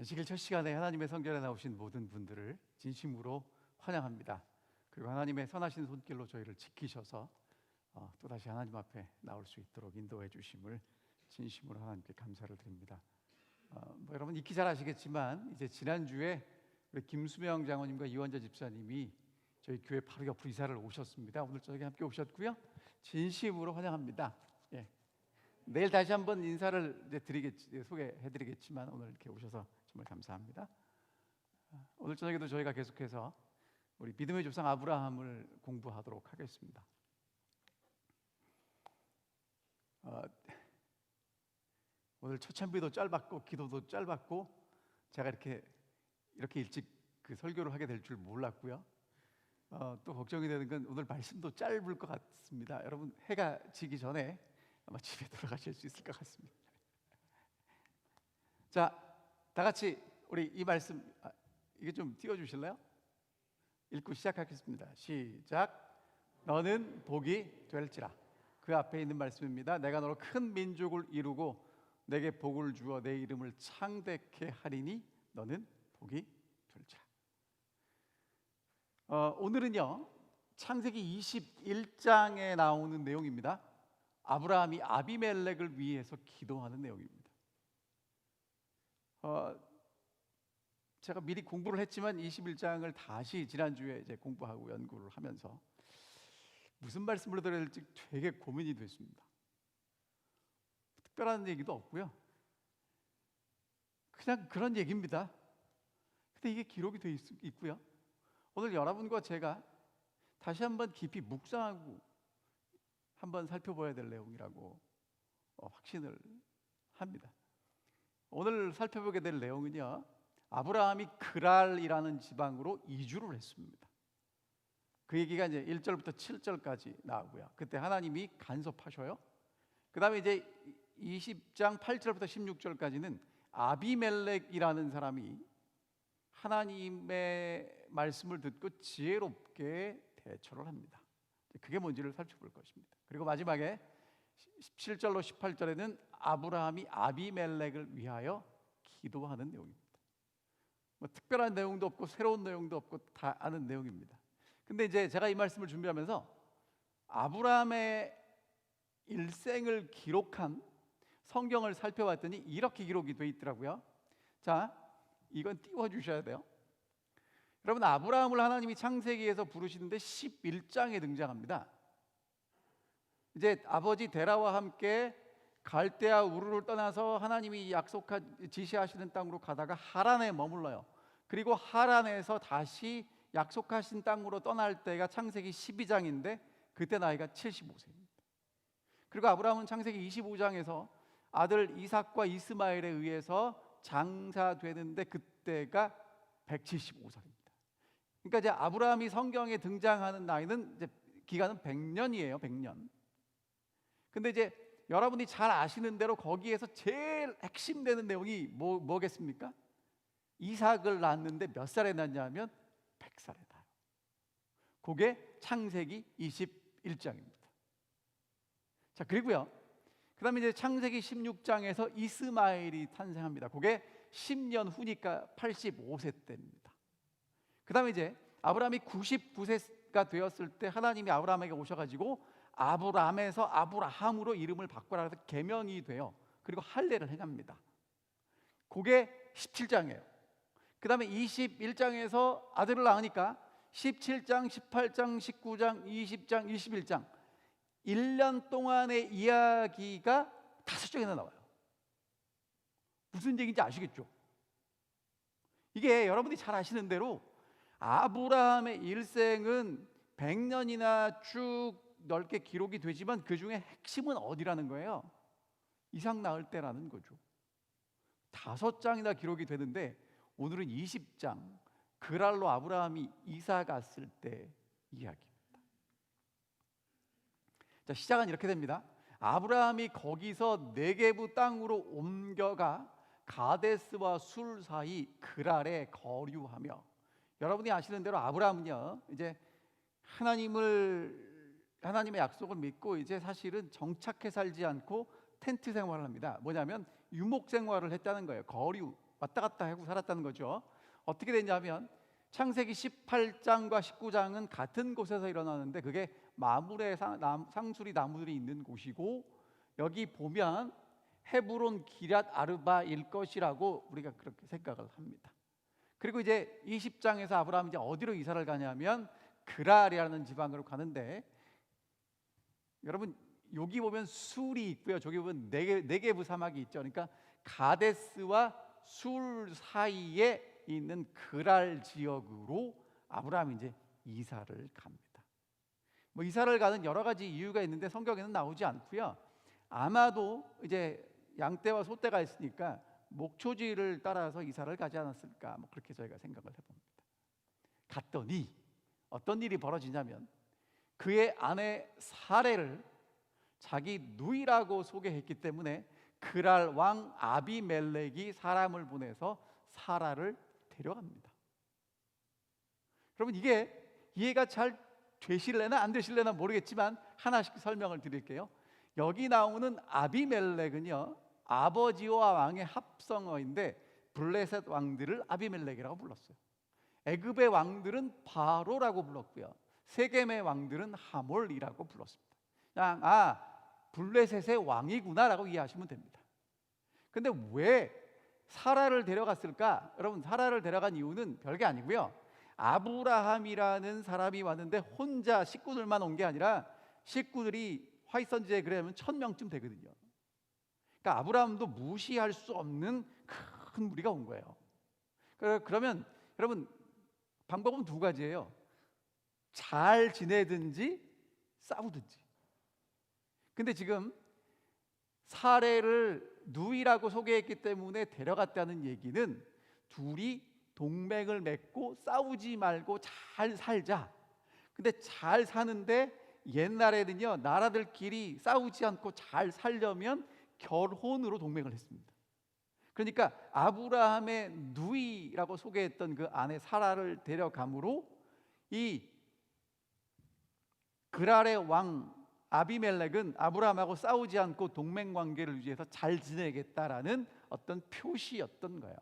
안식일 첫 시간에 하나님의 성전에 나오신 모든 분들을 진심으로 환영합니다. 그리고 하나님의 선하신 손길로 저희를 지키셔서 또다시 하나님 앞에 나올 수 있도록 인도해 주심을 진심으로 하나님께 감사를 드립니다. 여러분 익히 잘 아시겠지만 이제 지난주에 우리 김수명 장로님과 이원재 집사님이 저희 교회 바로 옆으로 이사를 오셨습니다. 오늘 저녁에 함께 오셨고요. 진심으로 환영합니다. 예. 내일 다시 한번 인사를 소개해드리겠지만 오늘 이렇게 오셔서 정말 감사합니다. 오늘 저녁에도 저희가 계속해서 우리 믿음의 조상 아브라함을 공부하도록 하겠습니다. 오늘 초창비도 짧았고 기도도 짧았고 제가 이렇게 일찍 그 설교를 하게 될 줄 몰랐고요. 또 걱정이 되는 건 오늘 말씀도 짧을 것 같습니다. 여러분 해가 지기 전에 아마 집에 돌아가실 수 있을 것 같습니다. 자, 다 같이 우리 이 말씀 이게 좀 띄워주실래요? 읽고 시작하겠습니다. 시작. 너는 복이 될지라. 그 앞에 있는 말씀입니다. 내가 너로 큰 민족을 이루고 내게 복을 주어 내 이름을 창대케 하리니 너는 복이 될지라. 오늘은요 창세기 21장에 나오는 내용입니다. 아브라함이 아비멜렉을 위해서 기도하는 내용입니다. 제가 미리 공부를 했지만 21장을 다시 지난주에 이제 공부하고 연구를 하면서 무슨 말씀을 드려야 될지 되게 고민이 됐습니다. 특별한 얘기도 없고요. 그냥 그런 얘기입니다. 근데 이게 기록이 되어 있고요. 오늘 여러분과 제가 다시 한번 깊이 묵상하고 한번 살펴봐야 될 내용이라고 확신을 합니다. 오늘 살펴보게 될 내용은요, 아브라함이 그랄이라는 지방으로 이주를 했습니다. 그 얘기가 이제 1절부터 7절까지 나오고요. 그때 하나님이 간섭하셔요. 그 다음에 이제 20장 8절부터 16절까지는 아비멜렉이라는 사람이 하나님의 말씀을 듣고 지혜롭게 대처를 합니다. 그게 뭔지를 살펴볼 것입니다. 그리고 마지막에 17절로 18절에는 아브라함이 아비멜렉을 위하여 기도하는 내용입니다. 특별한 내용도 없고 새로운 내용도 없고 다 아는 내용입니다. 근데 이제 제가 이 말씀을 준비하면서 아브라함의 일생을 기록한 성경을 살펴봤더니 이렇게 기록이 되어 있더라고요. 자, 이건 띄워주셔야 돼요. 여러분, 아브라함을 하나님이 창세기에서 부르시는데 11장에 등장합니다. 이제 아버지 데라와 함께 갈대아 우르를 떠나서 하나님이 지시하시는 땅으로 가다가 하란에 머물러요. 그리고 하란에서 다시 약속하신 땅으로 떠날 때가 창세기 12장인데 그때 나이가 75세입니다. 그리고 아브라함은 창세기 25장에서 아들 이삭과 이스마엘에 의해서 장사되는데 그때가 175살입니다. 그러니까 이제 아브라함이 성경에 등장하는 나이는 이제 기간은 100년이에요. 100년. 근데 이제 여러분이 잘 아시는 대로 거기에서 제일 핵심되는 내용이 뭐겠습니까? 이삭을 낳았는데 몇 살에 낳냐면 100살에 낳아요. 그게 창세기 21장입니다. 자, 그리고요. 그다음에 이제 창세기 16장에서 이스마엘이 탄생합니다. 그게 10년 후니까 85세 때입니다. 그다음에 이제 아브라함이 99세가 되었을 때 하나님이 아브라함에게 오셔가지고 아브람에서 아브라함으로 이름을 바꾸라 해서 계명이 돼요. 그리고 할례를 행합니다. 그게 17장이에요. 그 다음에 21장에서 아들을 낳으니까 17장, 18장, 19장, 20장, 21장 1년 동안의 이야기가 5장이나 나와요. 무슨 얘기인지 아시겠죠? 이게 여러분이 잘 아시는 대로 아브라함의 일생은 100년이나 쭉 넓게 기록이 되지만 그 중에 핵심은 어디라는 거예요? 이삭 낳을 때라는 거죠. 5장이나 기록이 되는데 오늘은 20장 그랄로 아브라함이 이사 갔을 때 이야기입니다. 자, 시작은 이렇게 됩니다. 아브라함이 거기서 네게부 땅으로 옮겨가 가데스와 술 사이 그랄에 거류하며, 여러분이 아시는 대로 아브라함은요 이제 하나님의 약속을 믿고 이제 사실은 정착해 살지 않고 텐트 생활을 합니다. 뭐냐면 유목 생활을 했다는 거예요. 거류 왔다 갔다 하고 살았다는 거죠. 어떻게 됐냐면 창세기 18장과 19장은 같은 곳에서 일어나는데 그게 마물의 상수리 나무들이 있는 곳이고, 여기 보면 헤브론 기럇 아르바일 것이라고 우리가 그렇게 생각을 합니다. 그리고 이제 20장에서 아브라함이 이제 어디로 이사를 가냐면 그랄이라는 지방으로 가는데, 여러분 여기 보면 술이 있고요, 저기 보면 네게브 사막이 있죠. 그러니까 가데스와 술 사이에 있는 그랄 지역으로 아브라함이 이제 이사를 갑니다. 뭐 이사를 가는 여러 가지 이유가 있는데 성경에는 나오지 않고요. 아마도 이제 양떼와 소떼가 있으니까 목초지를 따라서 이사를 가지 않았을까, 뭐 그렇게 저희가 생각을 해봅니다. 갔더니 어떤 일이 벌어지냐면 그의 아내 사레를 자기 누이라고 소개했기 때문에 그랄 왕 아비멜렉이 사람을 보내서 사라를 데려갑니다. 여러분 이게 이해가 잘 되실래나 안 되실래나 모르겠지만 하나씩 설명을 드릴게요. 여기 나오는 아비멜렉은요, 아버지와 왕의 합성어인데 블레셋 왕들을 아비멜렉이라고 불렀어요. 애굽의 왕들은 바로라고 불렀고요, 세겜의 왕들은 하몰이라고 불렀습니다. 그냥 블레셋의 왕이구나라고 이해하시면 됩니다. 근데 왜 사라를 데려갔을까? 여러분 사라를 데려간 이유는 별게 아니고요, 아브라함이라는 사람이 왔는데 혼자 식구들만 온 게 아니라 식구들이 화이선지에 그러면 1000명쯤 되거든요. 그러니까 아브라함도 무시할 수 없는 큰 무리가 온 거예요. 그러면 여러분 방법은 두 가지예요. 잘 지내든지 싸우든지. 근데 지금 사례를 누이라고 소개했기 때문에 데려갔다는 얘기는 둘이 동맹을 맺고 싸우지 말고 잘 살자. 근데 잘 사는데 옛날에는요, 나라들끼리 싸우지 않고 잘 살려면 결혼으로 동맹을 했습니다. 그러니까 아브라함의 누이라고 소개했던 그 아내 사라를 데려감으로 이 그랄의 왕 아비멜렉은 아브라함하고 싸우지 않고 동맹 관계를 유지해서 잘 지내겠다라는 어떤 표시였던 거예요.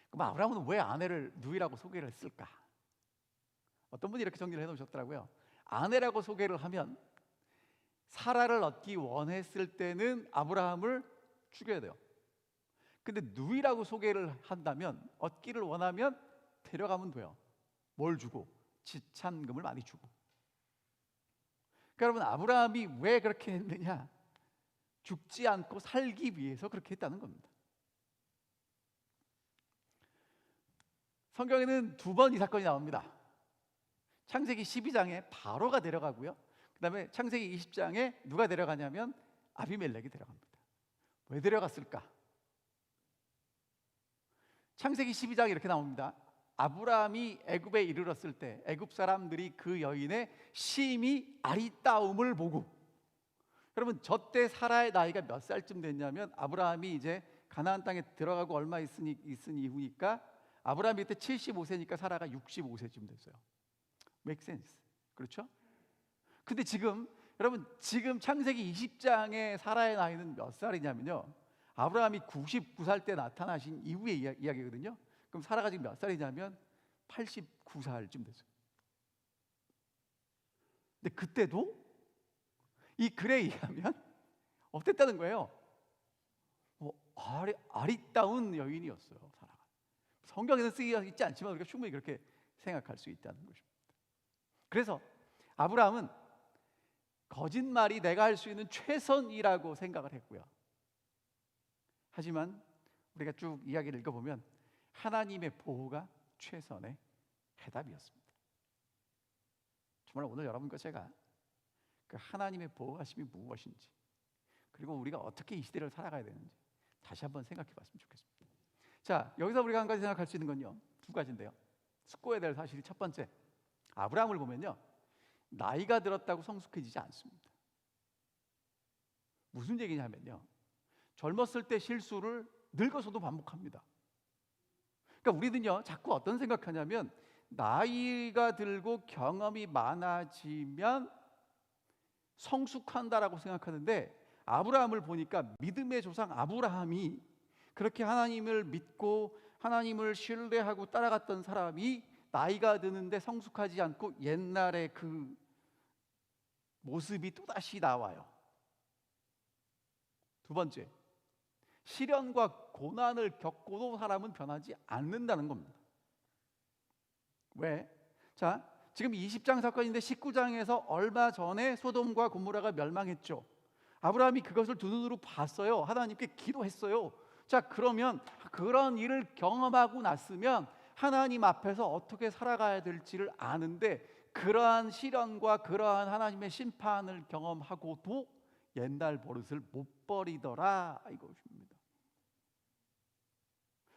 그럼 아브라함은 왜 아내를 누이라고 소개를 했을까? 어떤 분이 이렇게 정리를 해놓으셨더라고요. 아내라고 소개를 하면 사라를 얻기 원했을 때는 아브라함을 죽여야 돼요. 근데 누이라고 소개를 한다면 얻기를 원하면 데려가면 돼요. 뭘 주고? 지참금을 많이 주고. 그러니까 여러분 아브라함이 왜 그렇게 했느냐? 죽지 않고 살기 위해서 그렇게 했다는 겁니다. 성경에는 두 번 이 사건이 나옵니다. 창세기 12장에 바로가 데려가고요, 그 다음에 창세기 20장에 누가 데려가냐면 아비멜렉이 데려갑니다. 왜 데려갔을까? 창세기 12장에 이렇게 나옵니다. 아브라함이 애굽에 이르렀을 때 애굽 사람들이 그 여인의 심히 아리따움을 보고, 여러분 저때 사라의 나이가 몇 살쯤 됐냐면 아브라함이 이제 가나안 땅에 들어가고 얼마 있은 이후니까 아브라함이 그때 75세니까 사라가 65세쯤 됐어요. make sense. 그렇죠? 근데 지금 여러분 지금 창세기 20장의 사라의 나이는 몇 살이냐면요, 아브라함이 99살 때 나타나신 이후의 이야기거든요. 그럼 사라가 지금 몇 살이냐면 89살쯤 됐어요. 근데 그때도 이 글에 의하면 어땠다는 거예요? 아리따운 여인이었어요, 사라가. 성경에는 쓰여 있지 않지만 우리가 충분히 그렇게 생각할 수 있다는 것입니다. 그래서 아브라함은 거짓말이 내가 할 수 있는 최선이라고 생각을 했고요, 하지만 우리가 쭉 이야기를 읽어보면 하나님의 보호가 최선의 해답이었습니다. 정말 오늘 여러분과 제가 그 하나님의 보호하심이 무엇인지, 그리고 우리가 어떻게 이 시대를 살아가야 되는지 다시 한번 생각해 봤으면 좋겠습니다. 자, 여기서 우리가 한 가지 생각할 수 있는 건요, 두 가지인데요. 숙고해야 될 사실이 첫 번째, 아브라함을 보면요, 나이가 들었다고 성숙해지지 않습니다. 무슨 얘기냐면요, 젊었을 때 실수를 늙어서도 반복합니다. 그러니까 우리는요 자꾸 어떤 생각하냐면 나이가 들고 경험이 많아지면 성숙한다라고 생각하는데, 아브라함을 보니까 믿음의 조상 아브라함이 그렇게 하나님을 믿고 하나님을 신뢰하고 따라갔던 사람이 나이가 드는데 성숙하지 않고 옛날의 그 모습이 또다시 나와요. 두 번째, 시련과 고난을 겪고도 사람은 변하지 않는다는 겁니다. 왜? 자, 지금 20장 사건인데 19장에서 얼마 전에 소돔과 고모라가 멸망했죠. 아브라함이 그것을 두 눈으로 봤어요. 하나님께 기도했어요. 자, 그러면 그런 일을 경험하고 났으면 하나님 앞에서 어떻게 살아가야 될지를 아는데, 그러한 시련과 그러한 하나님의 심판을 경험하고도 옛날 버릇을 못 버리더라, 이것입니다.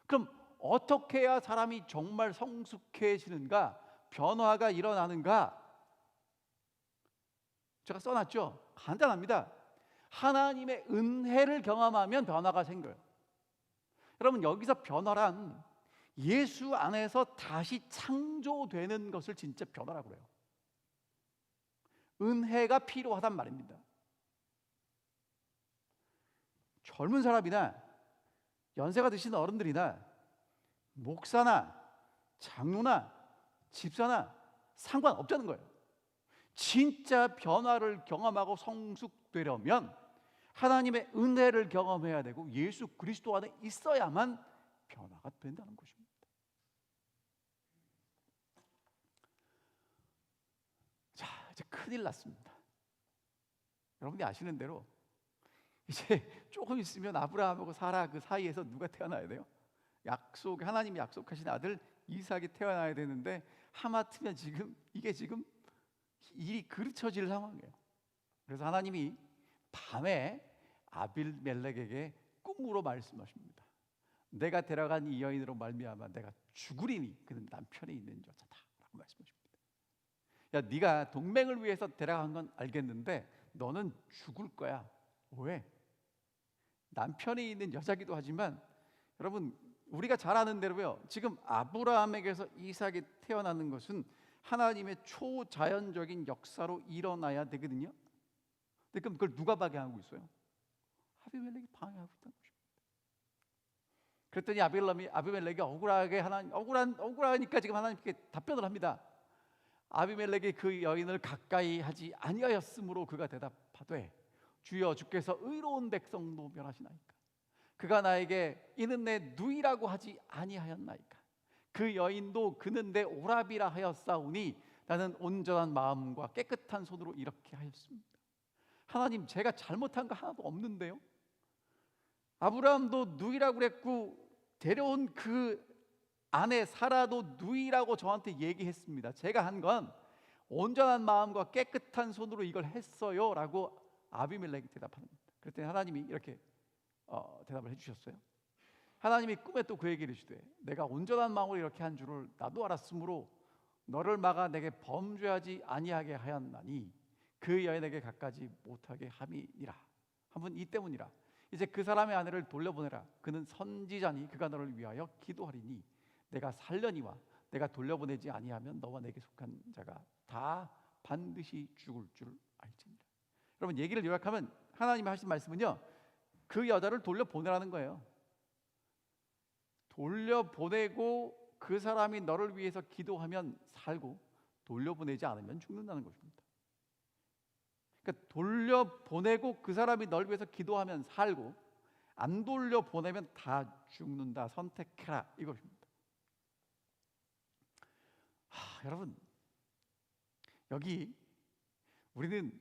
그럼 어떻게 해야 사람이 정말 성숙해지는가, 변화가 일어나는가? 제가 써놨죠. 간단합니다. 하나님의 은혜를 경험하면 변화가 생겨요. 여러분, 여기서 변화란 예수 안에서 다시 창조되는 것을 진짜 변화라고 해요. 은혜가 필요하단 말입니다. 젊은 사람이나 연세가 드신 어른들이나 목사나 장로나 집사나 상관없다는 거예요. 진짜 변화를 경험하고 성숙되려면 하나님의 은혜를 경험해야 되고 예수 그리스도 안에 있어야만 변화가 된다는 것입니다. 자, 이제 큰일 났습니다. 여러분이 아시는 대로 이제 조금 있으면 아브라함하고 사라 그 사이에서 누가 태어나야 돼요? 하나님이 약속하신 아들 이삭이 태어나야 되는데, 하마터면 이게 지금 일이 그르쳐질 상황이에요. 그래서 하나님이 밤에 아비멜렉에게 꿈으로 말씀하십니다. 내가 데려간 이 여인으로 말미암아 내가 죽으리니 그는 남편이 있는 여자다 라고 말씀하십니다. 야, 네가 동맹을 위해서 데려간 건 알겠는데 너는 죽을 거야. 왜? 남편이 있는 여자기도 하지만 여러분, 우리가 잘 아는 대로요, 지금 아브라함에게서 이삭이 태어나는 것은 하나님의 초자연적인 역사로 일어나야 되거든요. 근데 그럼 그걸 누가 방해하고 있어요? 아비멜렉이 방해하고 있다는 것입니다. 그랬더니 아비멜렉이 억울하니까 지금 하나님께 답변을 합니다. 아비멜렉이 그 여인을 가까이 하지 아니하였으므로 그가 대답하되, 주여, 주께서 의로운 백성도 멸하시나이까? 그가 나에게 이는 내 누이라고 하지 아니하였나이까? 그 여인도 그는 내 오라비라 하였사오니 나는 온전한 마음과 깨끗한 손으로 이렇게 하였습니다. 하나님, 제가 잘못한 거 하나도 없는데요. 아브라함도 누이라고 그랬고 데려온 그 아내 사라도 누이라고 저한테 얘기했습니다. 제가 한 건 온전한 마음과 깨끗한 손으로 이걸 했어요 라고 아비멜렉이 대답하는 겁니다. 그랬더니 하나님이 이렇게 대답을 해주셨어요. 하나님이 꿈에 또 그 얘기를 해주되, 내가 온전한 마음으로 이렇게 한 줄을 나도 알았으므로 너를 막아 내게 범죄하지 아니하게 하였나니 그 여인에게 가까지 못하게 함이니라. 한번 이 때문이라. 이제 그 사람의 아내를 돌려보내라. 그는 선지자니 그가 너를 위하여 기도하리니 내가 살려니와 내가 돌려보내지 아니하면 너와 내게 속한 자가 다 반드시 죽을 줄 알지니라. 여러분, 얘기를 요약하면 하나님이 하신 말씀은요, 그 여자를 돌려보내라는 거예요. 돌려보내고 그 사람이 너를 위해서 기도하면 살고, 돌려보내지 않으면 죽는다는 것입니다. 그러니까 돌려보내고 그 사람이 널 위해서 기도하면 살고, 안 돌려보내면 다 죽는다. 선택해라, 이것입니다. 여러분, 여기 우리는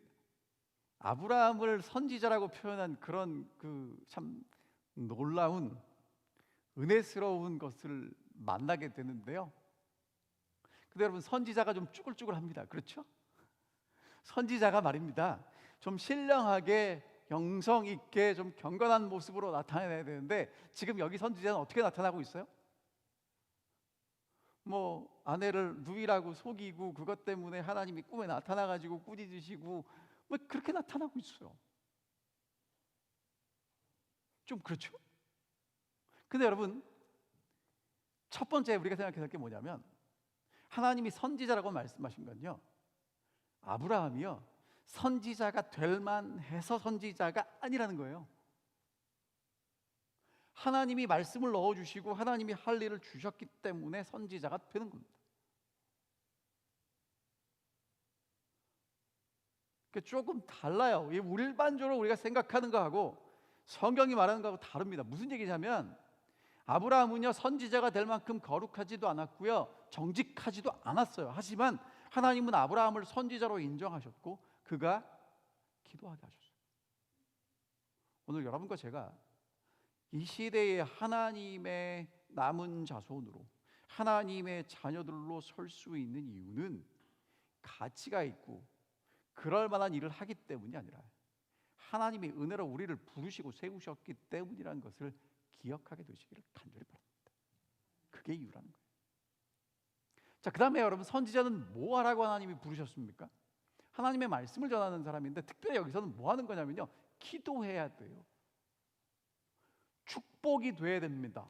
아브라함을 선지자라고 표현한 그런 그 참 놀라운 은혜스러운 것을 만나게 되는데요. 근데 여러분, 선지자가 좀 쭈글쭈글합니다. 그렇죠? 선지자가 말입니다, 좀 신령하게 영성 있게 좀 경건한 모습으로 나타내야 되는데, 지금 여기 선지자는 어떻게 나타나고 있어요? 뭐 아내를 누이라고 속이고 그것 때문에 하나님이 꿈에 나타나가지고 꾸짖으시고 뭐 그렇게 나타나고 있어요. 좀 그렇죠? 근데 여러분, 첫 번째 우리가 생각해야 할 게 뭐냐면, 하나님이 선지자라고 말씀하신 건요, 아브라함이요 선지자가 될 만해서 선지자가 아니라는 거예요. 하나님이 말씀을 넣어주시고 하나님이 할 일을 주셨기 때문에 선지자가 되는 겁니다. 조금 달라요. 일반적으로 우리가 생각하는 거하고 성경이 말하는 거하고 다릅니다. 무슨 얘기냐면 아브라함은요 선지자가 될 만큼 거룩하지도 않았고요 정직하지도 않았어요. 하지만 하나님은 아브라함을 선지자로 인정하셨고 그가 기도하게 하셨어요. 오늘 여러분과 제가 이 시대에 하나님의 남은 자손으로 하나님의 자녀들로 설 수 있는 이유는 가치가 있고 그럴 만한 일을 하기 때문이 아니라 하나님의 은혜로 우리를 부르시고 세우셨기 때문이라는 것을 기억하게 되시기를 간절히 바랍니다. 그게 이유라는 거예요. 자, 그 다음에 여러분 선지자는 뭐 하라고 하나님이 부르셨습니까? 하나님의 말씀을 전하는 사람인데 특별히 여기서는 뭐 하는 거냐면요 기도해야 돼요. 축복이 돼야 됩니다.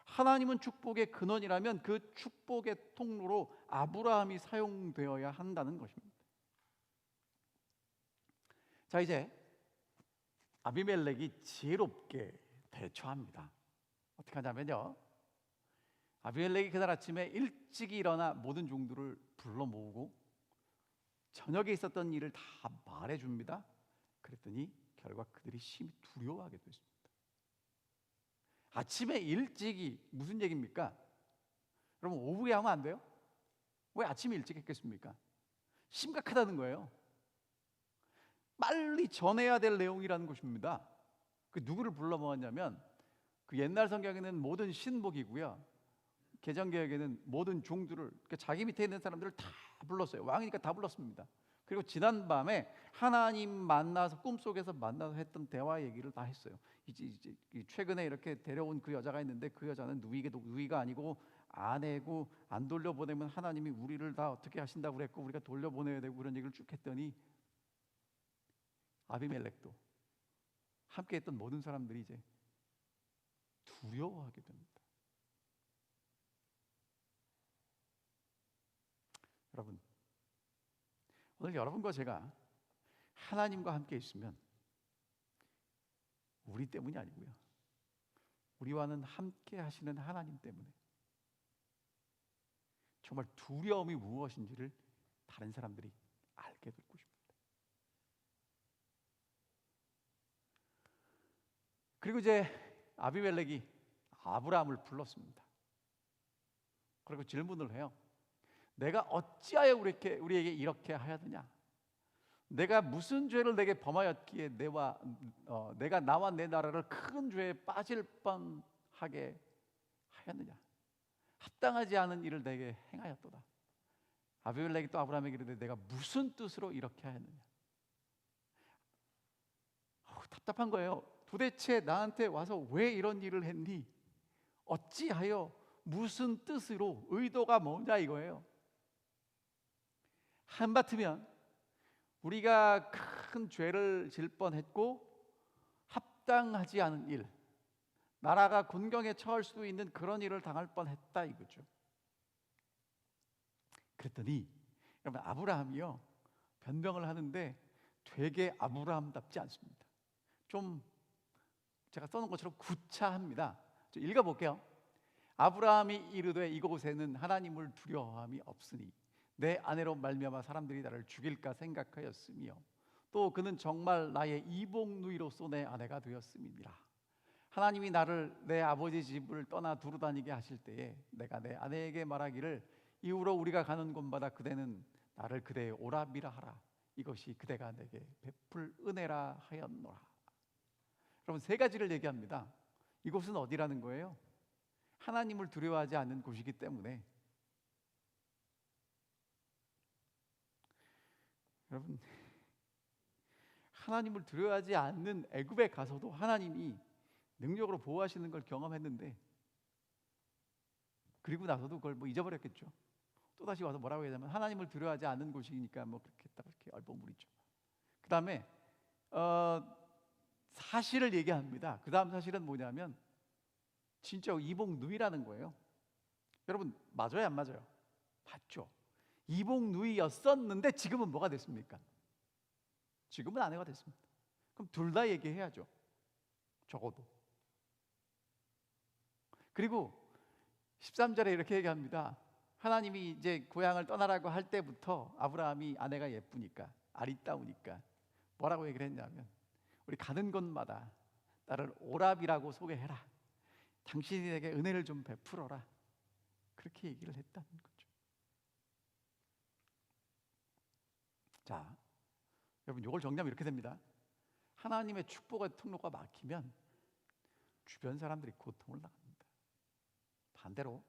하나님은 축복의 근원이라면 그 축복의 통로로 아브라함이 사용되어야 한다는 것입니다. 자, 이제 아비멜렉이 지혜롭게 대처합니다. 어떻게 하냐면요 아비멜렉이 그날 아침에 일찍 일어나 모든 종들을 불러 모으고 저녁에 있었던 일을 다 말해줍니다. 그랬더니 결과 그들이 심히 두려워하게 됐습니다. 아침에 일찍이 무슨 얘기입니까? 여러분 오후에 하면 안 돼요? 왜 아침에 일찍 했겠습니까? 심각하다는 거예요. 빨리 전해야 될 내용이라는 것입니다. 그 누구를 불러 모았냐면 그 옛날 성경에는 모든 신복이고요 개정개혁에는 모든 종들을 그러니까 자기 밑에 있는 사람들을 다 불렀어요. 왕이니까 다 불렀습니다. 그리고 지난 밤에 하나님 만나서 꿈속에서 만나서 했던 대화 얘기를 다 했어요. 이제 최근에 이렇게 데려온 그 여자가 있는데 그 여자는 누이가 아니고 아내고 안 돌려보내면 하나님이 우리를 다 어떻게 하신다고 그랬고 우리가 돌려보내야 되고 그런 얘기를 쭉 했더니 아비멜렉도 함께 했던 모든 사람들이 이제 두려워하게 됩니다. 여러분 오늘 여러분과 제가 하나님과 함께 있으면 우리 때문이 아니고요 우리와는 함께 하시는 하나님 때문에 정말 두려움이 무엇인지를 다른 사람들이 알게 될 것입니다. 그리고 이제 아비멜렉이 아브라함을 불렀습니다. 그리고 질문을 해요. 내가 어찌하여 우리에게 이렇게 하였느냐? 내가 무슨 죄를 내게 범하였기에 내가 나와 내 나라를 큰 죄에 빠질 뻔하게 하였느냐? 합당하지 않은 일을 내게 행하였도다. 아비멜렉이 또 아브라함에게 이르되 내가 무슨 뜻으로 이렇게 하였느냐? 답답한 거예요. 도대체 나한테 와서 왜 이런 일을 했니? 어찌하여 무슨 뜻으로 의도가 뭐냐 이거예요. 한바트면 우리가 큰 죄를 질 뻔했고 합당하지 않은 일, 나라가 곤경에 처할 수도 있는 그런 일을 당할 뻔했다 이거죠. 그랬더니 여러분 아브라함이요 변명을 하는데 되게 아브라함답지 않습니다. 좀 제가 써놓은 것처럼 구차합니다. 좀 읽어볼게요. 아브라함이 이르되 이곳에는 하나님을 두려워함이 없으니 내 아내로 말미암아 사람들이 나를 죽일까 생각하였으며 또 그는 정말 나의 이복 누이로서 내 아내가 되었음이니라. 하나님이 나를 내 아버지 집을 떠나 두루 다니게 하실 때에 내가 내 아내에게 말하기를 이후로 우리가 가는 곳마다 그대는 나를 그대의 오라비라 하라. 이것이 그대가 내게 베풀 은혜라 하였노라. 여러분 세 가지를 얘기합니다. 이곳은 어디라는 거예요? 하나님을 두려워하지 않는 곳이기 때문에 여러분 하나님을 두려워하지 않는 애굽에 가서도 하나님이 능력으로 보호하시는 걸 경험했는데 그리고 나서도 그걸 잊어버렸겠죠. 또 다시 와서 뭐라고 해야 되냐면 하나님을 두려워하지 않는 곳이니까 그렇게 딱 이렇게 얼버무리죠. 그 다음에 사실을 얘기합니다. 그 다음 사실은 뭐냐면 진짜 이복 누이라는 거예요. 여러분 맞아요 안 맞아요? 맞죠. 이복 누이였었는데 지금은 뭐가 됐습니까? 지금은 아내가 됐습니다. 그럼 둘 다 얘기해야죠. 적어도 그리고 13절에 이렇게 얘기합니다. 하나님이 이제 고향을 떠나라고 할 때부터 아브라함이 아내가 예쁘니까, 아리따우니까 뭐라고 얘기를 했냐면, 우리 가는 곳마다 나를 오랍이라고 소개해라. 당신이 내게 은혜를 좀 베풀어라. 그렇게 얘기를 했다는 거죠. 자, 여러분, 이걸 정리하면 이렇게 됩니다. 하나님의 축복의 통로가 막히면 주변 사람들이 고통을 당합니다. 반대로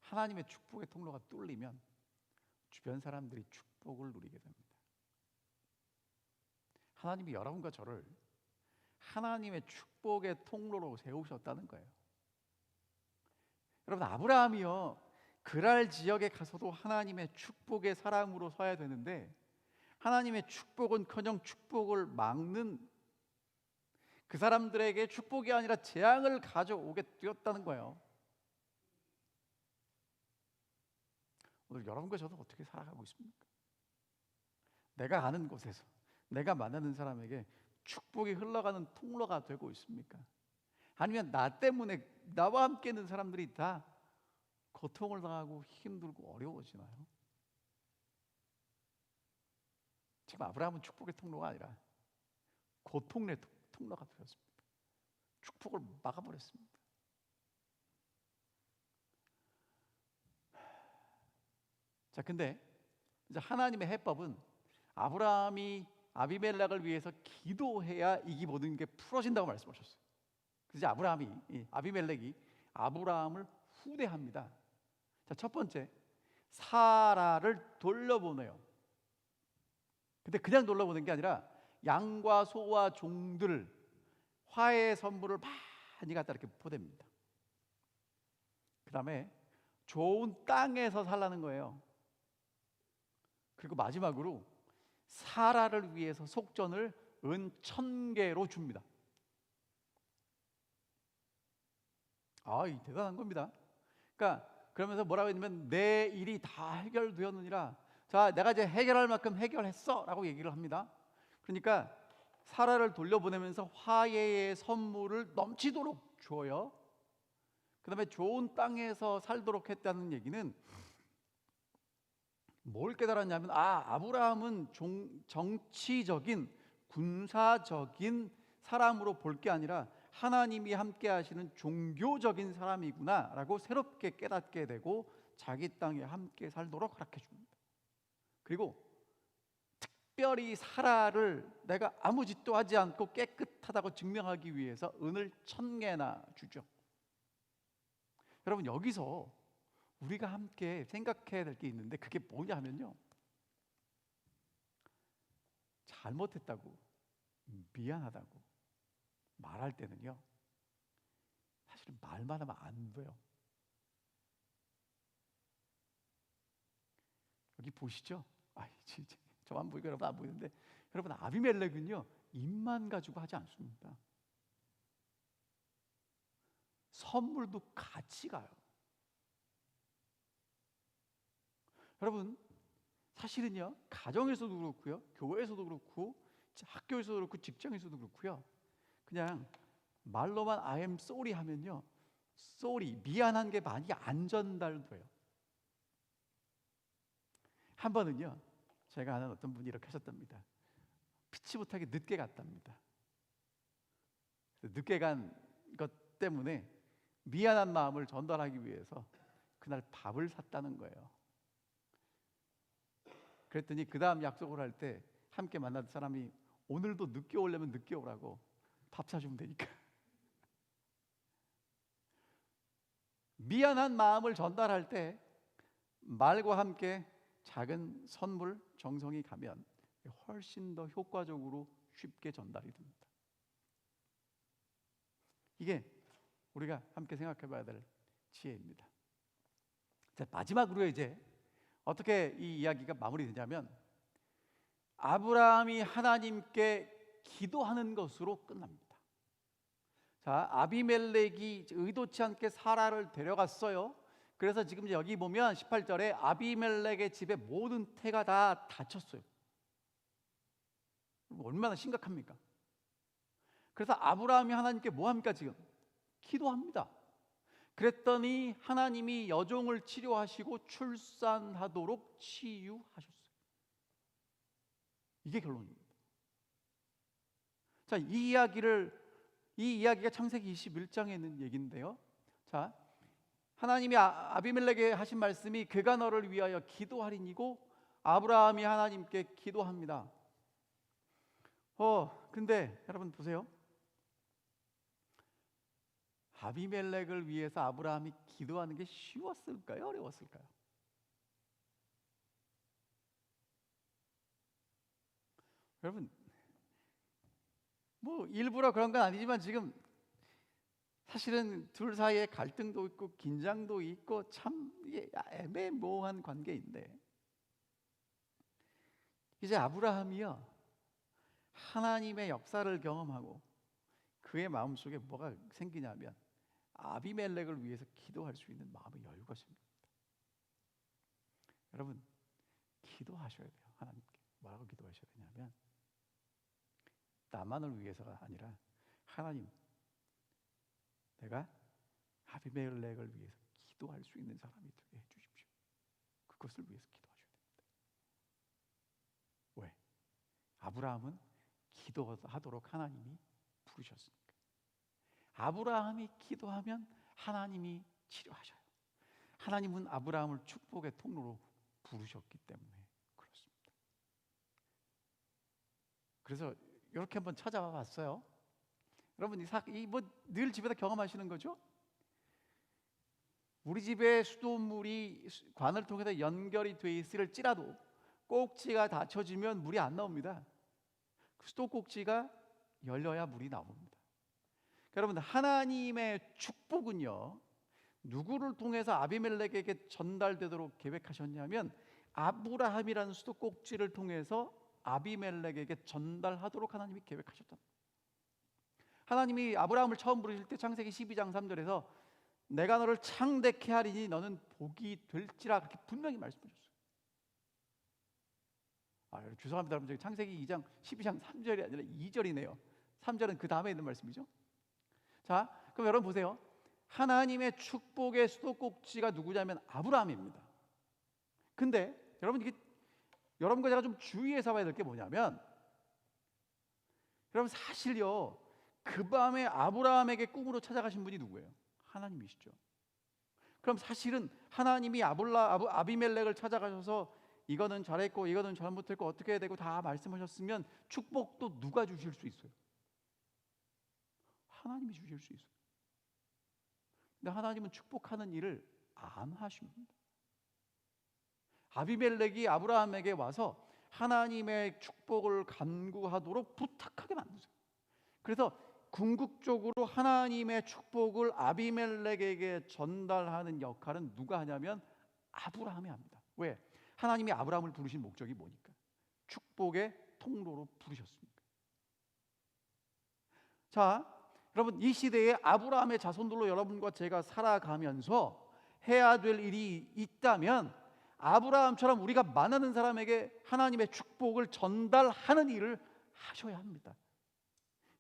하나님의 축복의 통로가 뚫리면 주변 사람들이 축복을 누리게 됩니다. 하나님이 여러분과 저를 하나님의 축복의 통로로 세우셨다는 거예요. 여러분, 아브라함이요, 그랄 지역에 가서도 하나님의 축복의 사람으로 서야 되는데, 하나님의 축복은커녕 축복을 막는, 그 사람들에게 축복이 아니라 재앙을 가져오게 되었다는 거예요. 오늘 여러분과 저도 어떻게 살아가고 있습니까? 내가 아는 곳에서, 내가 만나는 사람에게 축복이 흘러가는 통로가 되고 있습니까? 아니면 나 때문에 나와 함께 있는 사람들이 다 고통을 당하고 힘들고 어려워지나요? 지금 아브라함은 축복의 통로가 아니라 고통의 통로가 되었습니다. 축복을 막아버렸습니다. 자, 근데 이제 하나님의 해법은 아브라함이 아비멜렉을 위해서 기도해야 이 모든 게 풀어진다고 말씀하셨어요. 그래서 아비멜렉이 아브라함을 후대합니다. 자, 첫 번째, 사라를 돌려보내요. 근데 그냥 돌려보낸 게 아니라 양과 소와 종들을, 화해 선물을 많이 갖다 이렇게 보냅니다. 그 다음에 좋은 땅에서 살라는 거예요. 그리고 마지막으로 사라를 위해서 속전을 은 1000개로 줍니다. 이 대단한 겁니다. 그러니까 그러면서 뭐라고 했냐면, 내 일이 다 해결되었느니라. 자, 내가 이제 해결할 만큼 해결했어 라고 얘기를 합니다. 그러니까 사라를 돌려보내면서 화해의 선물을 넘치도록 줘요. 그 다음에 좋은 땅에서 살도록 했다는 얘기는 뭘 깨달았냐면, 아브라함은 정치적인, 군사적인 사람으로 볼 게 아니라 하나님이 함께 하시는 종교적인 사람이구나 라고 새롭게 깨닫게 되고, 자기 땅에 함께 살도록 허락해 줍니다. 그리고 특별히 사라를 내가 아무 짓도 하지 않고 깨끗하다고 증명하기 위해서 은을 1000개나 주죠. 여러분, 여기서 우리가 함께 생각해야 될 게 있는데, 그게 뭐냐 하면요, 잘못했다고, 미안하다고 말할 때는요, 사실은 말만 하면 안 돼요. 여기 보시죠? 진짜 저만 보이고 여러분 안 보이는데, 여러분, 아비멜렉은요, 입만 가지고 하지 않습니다. 선물도 같이 가요. 여러분, 사실은요, 가정에서도 그렇고요, 교회에서도 그렇고, 학교에서도 그렇고, 직장에서도 그렇고요, 그냥 말로만 I am sorry 하면요, sorry, 미안한 게 많이 안 전달돼요. 한 번은요, 제가 아는 어떤 분이 이렇게 하셨답니다. 피치 못하게 늦게 갔답니다. 늦게 간 것 때문에 미안한 마음을 전달하기 위해서 그날 밥을 샀다는 거예요. 그랬더니 그 다음 약속을 할 때 함께 만난 사람이, 오늘도 늦게 오려면 늦게 오라고, 밥 사주면 되니까. 미안한 마음을 전달할 때 말과 함께 작은 선물, 정성이 가면 훨씬 더 효과적으로 쉽게 전달이 됩니다. 이게 우리가 함께 생각해 봐야 될 지혜입니다. 자, 마지막으로 이제 어떻게 이 이야기가 마무리되냐면, 아브라함이 하나님께 기도하는 것으로 끝납니다. 자, 아비멜렉이 의도치 않게 사라를 데려갔어요. 그래서 지금 여기 보면 18절에 아비멜렉의 집에 모든 태가 다 다쳤어요. 얼마나 심각합니까? 그래서 아브라함이 하나님께 뭐 합니까? 지금 기도합니다. 그랬더니 하나님이 여종을 치료하시고 출산하도록 치유하셨어요. 이게 결론입니다. 자, 이 이야기가 창세기 21장에 있는 얘기인데요. 자, 하나님이 아비멜렉에게 하신 말씀이 그가 너를 위하여 기도하리니고 아브라함이 하나님께 기도합니다. 근데 여러분 보세요. 아비멜렉을 위해서 아브라함이 기도하는 게 쉬웠을까요? 어려웠을까요? 여러분, 뭐 일부러 그런 건 아니지만 지금 사실은 둘 사이에 갈등도 있고 긴장도 있고 참 이게 애매모호한 관계인데, 이제 아브라함이요 하나님의 역사를 경험하고 그의 마음속에 뭐가 생기냐면 아비멜렉을 위해서 기도할 수 있는 마음의 여유가 생깁니다. 여러분, 기도하셔야 돼요. 하나님께 뭐라고 기도하셔야 되냐면, 나만을 위해서가 아니라 하나님, 내가 아비멜렉을 위해서 기도할 수 있는 사람이 되게 해주십시오. 그것을 위해서 기도하셔야 됩니다. 왜? 아브라함은 기도하도록 하나님이 부르셨으니까. 아브라함이 기도하면 하나님이 치료하셔요. 하나님은 아브라함을 축복의 통로로 부르셨기 때문에 그렇습니다. 그래서 이렇게 한번 찾아와 봤어요. 여러분, 늘 집에서 경험하시는 거죠? 우리 집에 수돗물이 관을 통해서 연결이 돼 있을지라도 꼭지가 닫혀지면 물이 안 나옵니다. 수도 꼭지가 열려야 물이 나옵니다. 여러분, 하나님의 축복은요 누구를 통해서 아비멜렉에게 전달되도록 계획하셨냐면 아브라함이라는 수도 꼭지를 통해서 아비멜렉에게 전달하도록 하나님이 계획하셨다. 하나님이 아브라함을 처음 부르실 때 창세기 12장 3절에서 내가 너를 창대케 하리니 너는 복이 될지라, 그렇게 분명히 말씀하셨어요. 죄송합니다 여러분, 창세기 2장 12장 3절이 아니라 2절이네요. 3절은 그 다음에 있는 말씀이죠. 자, 그럼 여러분 보세요. 하나님의 축복의 수도꼭지가 누구냐면 아브라함입니다. 근데 여러분과 제가 좀 주의해서 봐야 될 게 뭐냐면, 여러분 사실요 그 밤에 아브라함에게 꿈으로 찾아가신 분이 누구예요? 하나님이시죠. 그럼 사실은 하나님이 아비멜렉을 찾아가셔서 이거는 잘했고 이거는 잘못했고 어떻게 해야 되고 다 말씀하셨으면 축복도 누가 주실 수 있어요? 하나님이 주실 수 있어요. 근데 하나님은 축복하는 일을 안 하십니다. 아비멜렉이 아브라함에게 와서 하나님의 축복을 간구하도록 부탁하게 만드세요. 그래서 궁극적으로 하나님의 축복을 아비멜렉에게 전달하는 역할은 누가 하냐면 아브라함이 합니다. 왜? 하나님이 아브라함을 부르신 목적이 뭐니까? 축복의 통로로 부르셨습니까? 자, 여러분, 이 시대에 아브라함의 자손들로 여러분과 제가 살아가면서 해야 될 일이 있다면 아브라함처럼 우리가 만나는 사람에게 하나님의 축복을 전달하는 일을 하셔야 합니다.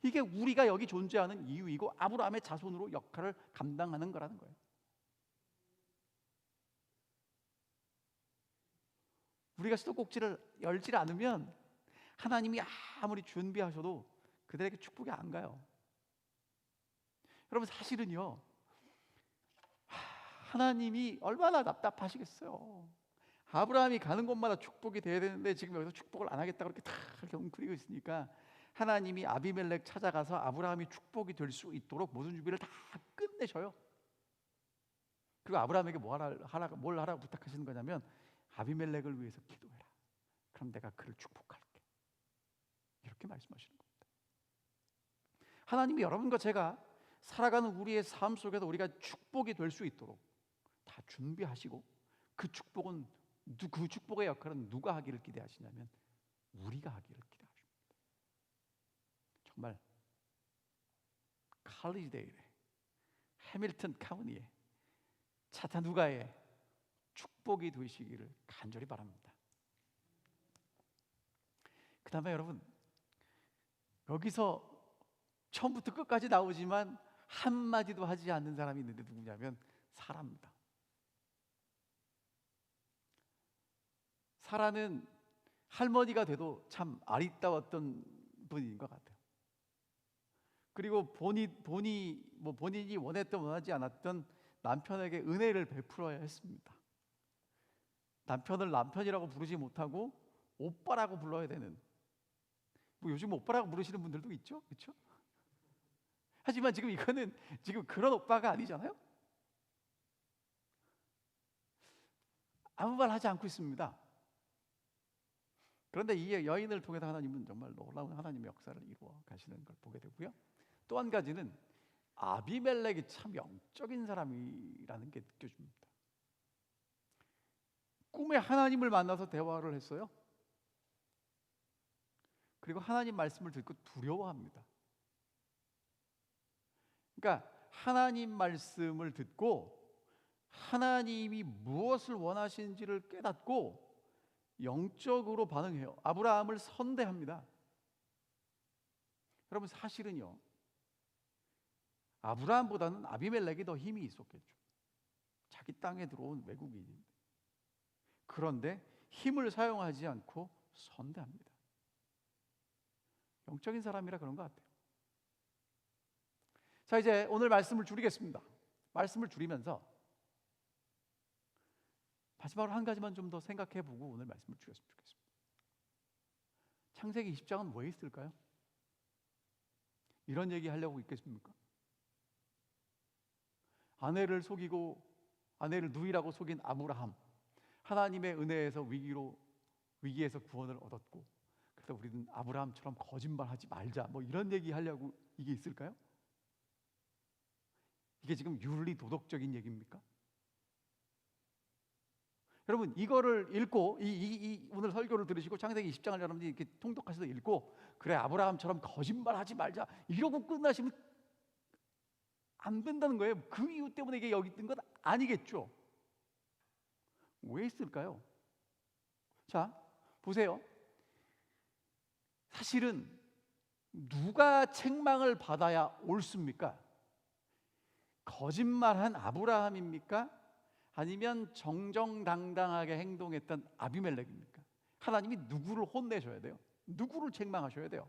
이게 우리가 여기 존재하는 이유이고 아브라함의 자손으로 역할을 감당하는 거라는 거예요. 우리가 수도꼭지를 열지 않으면 하나님이 아무리 준비하셔도 그들에게 축복이 안 가요. 여러분 사실은요 하나님이 얼마나 답답하시겠어요. 아브라함이 가는 곳마다 축복이 돼야 되는데 지금 여기서 축복을 안 하겠다 그렇게 다 이렇게 웅크리고 있으니까 하나님이 아비멜렉 찾아가서 아브라함이 축복이 될 수 있도록 모든 준비를 다 끝내셔요. 그리고 아브라함에게 뭘 하라고 부탁하시는 거냐면 아비멜렉을 위해서 기도해라. 그럼 내가 그를 축복할게. 이렇게 말씀하시는 겁니다. 하나님이 여러분과 제가 살아가는 우리의 삶 속에서 우리가 축복이 될 수 있도록 다 준비하시고 그 축복의 역할은 누가 하기를 기대하시냐면 우리가 하기를 기대하십니다. 정말 칼리지데일에 해밀턴 카운티에 차타누가에 축복이 되시기를 간절히 바랍니다. 그 다음에 여러분 여기서 처음부터 끝까지 나오지만 한마디도 하지 않는 사람이 있는데 누구냐면 사라입니다. 사라는 할머니가 돼도 참 아리따웠던 분인 것 같아요. 그리고 본인이 원했던 원하지 않았던 남편에게 은혜를 베풀어야 했습니다. 남편을 남편이라고 부르지 못하고 오빠라고 불러야 되는, 뭐 요즘 오빠라고 부르시는 분들도 있죠, 그렇죠? 하지만 지금 이거는 지금 그런 오빠가 아니잖아요. 아무 말 하지 않고 있습니다. 그런데 이 여인을 통해서 하나님은 정말 놀라운 하나님의 역사를 이루어 가시는 걸 보게 되고요. 또 한 가지는 아비멜렉이 참 영적인 사람이라는 게 느껴집니다. 꿈에 하나님을 만나서 대화를 했어요. 그리고 하나님 말씀을 듣고 두려워합니다. 그러니까 하나님 말씀을 듣고 하나님이 무엇을 원하시는지를 깨닫고 영적으로 반응해요. 아브라함을 선대합니다. 여러분, 사실은요, 아브라함보다는 아비멜렉이 더 힘이 있었겠죠. 자기 땅에 들어온 외국인인데. 그런데 힘을 사용하지 않고 선대합니다. 영적인 사람이라 그런 것 같아요. 자, 이제 오늘 말씀을 줄이겠습니다. 말씀을 줄이면서 마지막으로 한 가지만 좀 더 생각해보고 오늘 말씀을 줄였으면 좋겠습니다. 창세기 20장은 왜 있을까요? 이런 얘기 하려고 있겠습니까? 아내를 속이고 아내를 누이라고 속인 아브라함, 하나님의 은혜에서 위기에서 구원을 얻었고, 그래서 우리는 아브라함처럼 거짓말하지 말자, 뭐 이런 얘기 하려고 이게 있을까요? 이게 지금 윤리 도덕적인 얘기입니까? 여러분, 이거를 읽고 오늘 설교를 들으시고 창세기 20장을 여러분들이 이렇게 통독하셔서 읽고, 그래 아브라함처럼 거짓말하지 말자 이러고 끝나시면 안 된다는 거예요. 그 이유 때문에 이게 여기 있던 건 아니겠죠. 왜 있을까요? 자, 보세요. 사실은 누가 책망을 받아야 옳습니까? 거짓말한 아브라함입니까? 아니면 정정당당하게 행동했던 아비멜렉입니까? 하나님이 누구를 혼내셔야 돼요? 누구를 책망하셔야 돼요?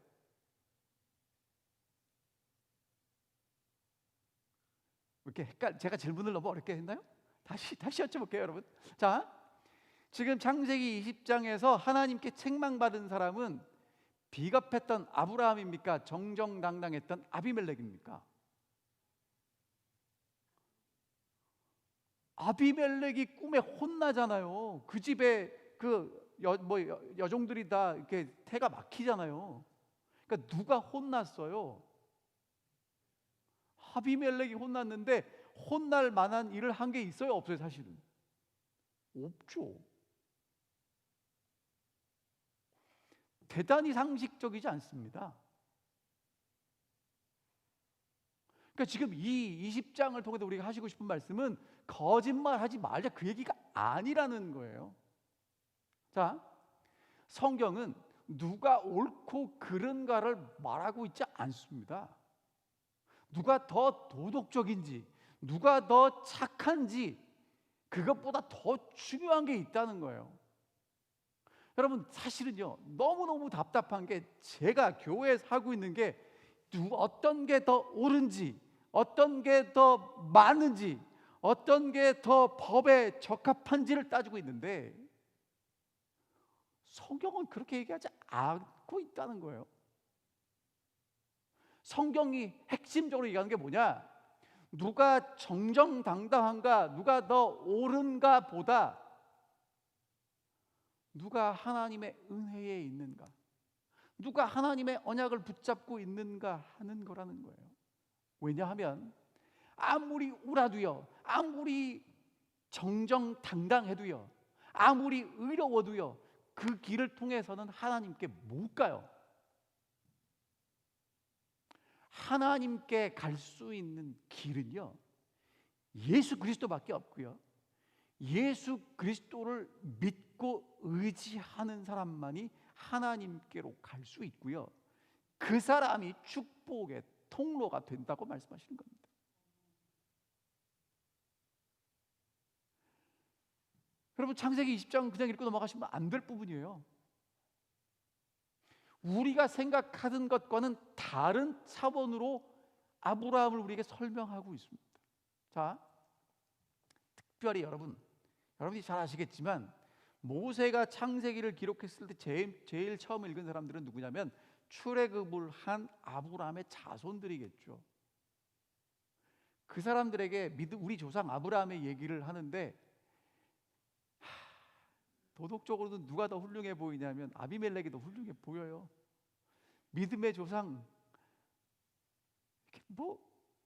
이렇게 제가 질문을 너무 어렵게 했나요? 다시 여쭤볼게요, 여러분. 자, 지금 창세기 20장에서 하나님께 책망받은 사람은 비겁했던 아브라함입니까? 정정당당했던 아비멜렉입니까? 아비멜렉이 꿈에 혼나잖아요. 그 집에 여종들이 다 이렇게 태가 막히잖아요. 그러니까 누가 혼났어요? 아비멜렉이 혼났는데 혼날 만한 일을 한 게 있어요, 없어요? 사실은 없죠. 대단히 상식적이지 않습니다. 그러니까 지금 이 20장을 통해서 우리가 하시고 싶은 말씀은 거짓말하지 말자, 그 얘기가 아니라는 거예요. 자, 성경은 누가 옳고 그른가를 말하고 있지 않습니다. 누가 더 도덕적인지, 누가 더 착한지, 그것보다 더 중요한 게 있다는 거예요. 여러분, 사실은요, 너무너무 답답한 게 제가 교회에서 하고 있는 게 어떤 게 더 옳은지, 어떤 게 더 많은지, 어떤 게 더 법에 적합한지를 따지고 있는데 성경은 그렇게 얘기하지 않고 있다는 거예요. 성경이 핵심적으로 얘기하는 게 뭐냐? 누가 정정당당한가, 누가 더 옳은가 보다 누가 하나님의 은혜에 있는가, 누가 하나님의 언약을 붙잡고 있는가 하는 거라는 거예요. 왜냐하면 아무리 우라도요, 아무리 정정당당해도요, 아무리 의로워도요, 그 길을 통해서는 하나님께 못 가요. 하나님께 갈 수 있는 길은요, 예수 그리스도밖에 없고요, 예수 그리스도를 믿고 의지하는 사람만이 하나님께로 갈 수 있고요, 그 사람이 축복의 통로가 된다고 말씀하시는 겁니다. 여러분, 창세기 20장 그냥 읽고 넘어가시면 안 될 부분이에요. 우리가 생각하는 것과는 다른 차원으로 아브라함을 우리에게 설명하고 있습니다. 자, 특별히 여러분이 잘 아시겠지만 모세가 창세기를 기록했을 때 제일 처음 읽은 사람들은 누구냐면 출애굽을 한 아브라함의 자손들이겠죠. 그 사람들에게 우리 조상 아브라함의 얘기를 하는데 도덕적으로는 누가 더 훌륭해 보이냐면 아비멜렉이 더 훌륭해 보여요. 믿음의 조상,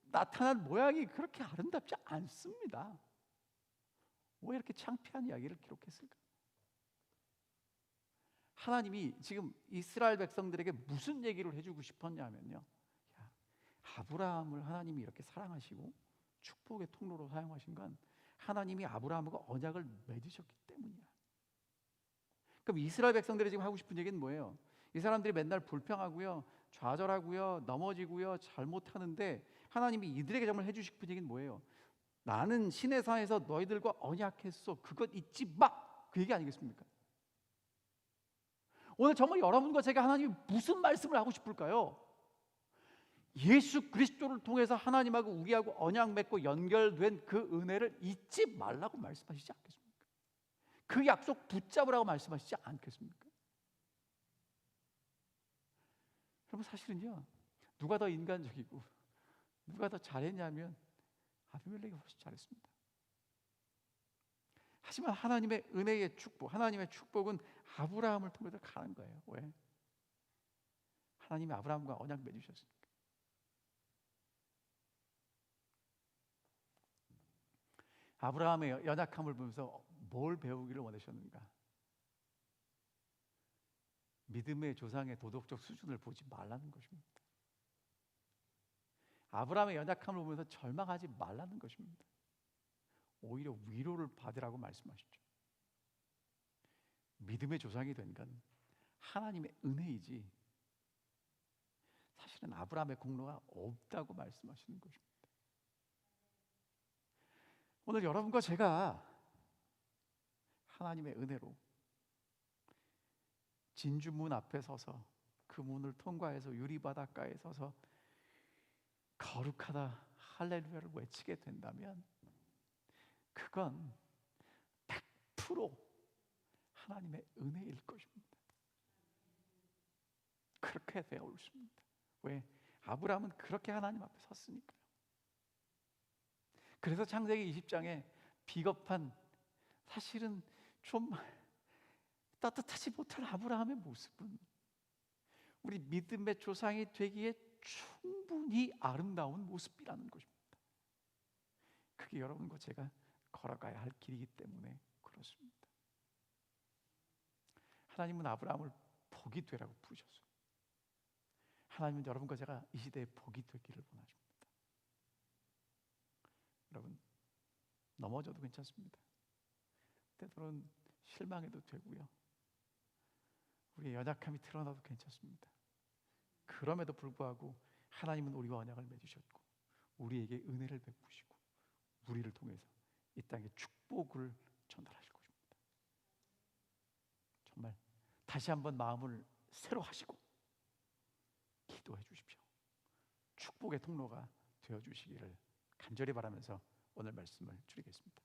나타난 모양이 그렇게 아름답지 않습니다. 왜 이렇게 창피한 이야기를 기록했을까? 하나님이 지금 이스라엘 백성들에게 무슨 얘기를 해주고 싶었냐면요, 아브라함을 하나님이 이렇게 사랑하시고 축복의 통로로 사용하신 건 하나님이 아브라함과 언약을 맺으셨기 때문이야. 그럼 이스라엘 백성들이 지금 하고 싶은 얘기는 뭐예요? 이 사람들이 맨날 불평하고요, 좌절하고요, 넘어지고요, 잘못하는데 하나님이 이들에게 정말 해주고 싶은 얘기는 뭐예요? 나는 시내산에서 너희들과 언약했어, 그것 잊지 마, 그 얘기 아니겠습니까? 오늘 정말 여러분과 제가 하나님이 무슨 말씀을 하고 싶을까요? 예수 그리스도를 통해서 하나님하고 우리하고 언약 맺고 연결된 그 은혜를 잊지 말라고 말씀하시지 않겠습니까? 그 약속 붙잡으라고 말씀하시지 않겠습니까? 여러분, 사실은요, 누가 더 인간적이고 누가 더 잘했냐면 아비멜렉이 훨씬 잘했습니다. 하지만 하나님의 은혜의 축복, 하나님의 축복은 아브라함을 통해서 가는 거예요. 왜? 하나님이 아브라함과 언약 맺으셨으니까. 아브라함의 연약함을 보면서 뭘 배우기를 원하셨는가? 믿음의 조상의 도덕적 수준을 보지 말라는 것입니다. 아브라함의 연약함을 보면서 절망하지 말라는 것입니다. 오히려 위로를 받으라고 말씀하시죠. 믿음의 조상이 된 건 하나님의 은혜이지 사실은 아브라함의 공로가 없다고 말씀하시는 것입니다. 오늘 여러분과 제가 하나님의 은혜로 진주문 앞에 서서 그 문을 통과해서 유리바닷가에 서서 거룩하다 할렐루야를 외치게 된다면 그건 100% 하나님의 은혜일 것입니다. 그렇게 되어 있습니다. 왜? 아브라함은 그렇게 하나님 앞에 섰으니까요. 그래서 창세기 20장에 비겁한, 사실은 좀 따뜻하지 못한 아브라함의 모습은 우리 믿음의 조상이 되기에 충분히 아름다운 모습이라는 것입니다. 그게 여러분과 제가 걸어가야 할 길이기 때문에 그렇습니다. 하나님은 아브라함을 복이 되라고 부르셨어요. 하나님은 여러분과 제가 이 시대에 복이 되기를 원하십니다. 여러분, 넘어져도 괜찮습니다. 때로는 실망해도 되고요, 우리의 연약함이 드러나도 괜찮습니다. 그럼에도 불구하고 하나님은 우리와 언약을 맺으셨고 우리에게 은혜를 베푸시고 우리를 통해서 이 땅에 축복을 전달하실 것입니다. 정말 다시 한번 마음을 새로 하시고 기도해 주십시오. 축복의 통로가 되어 주시기를 간절히 바라면서 오늘 말씀을 줄이겠습니다.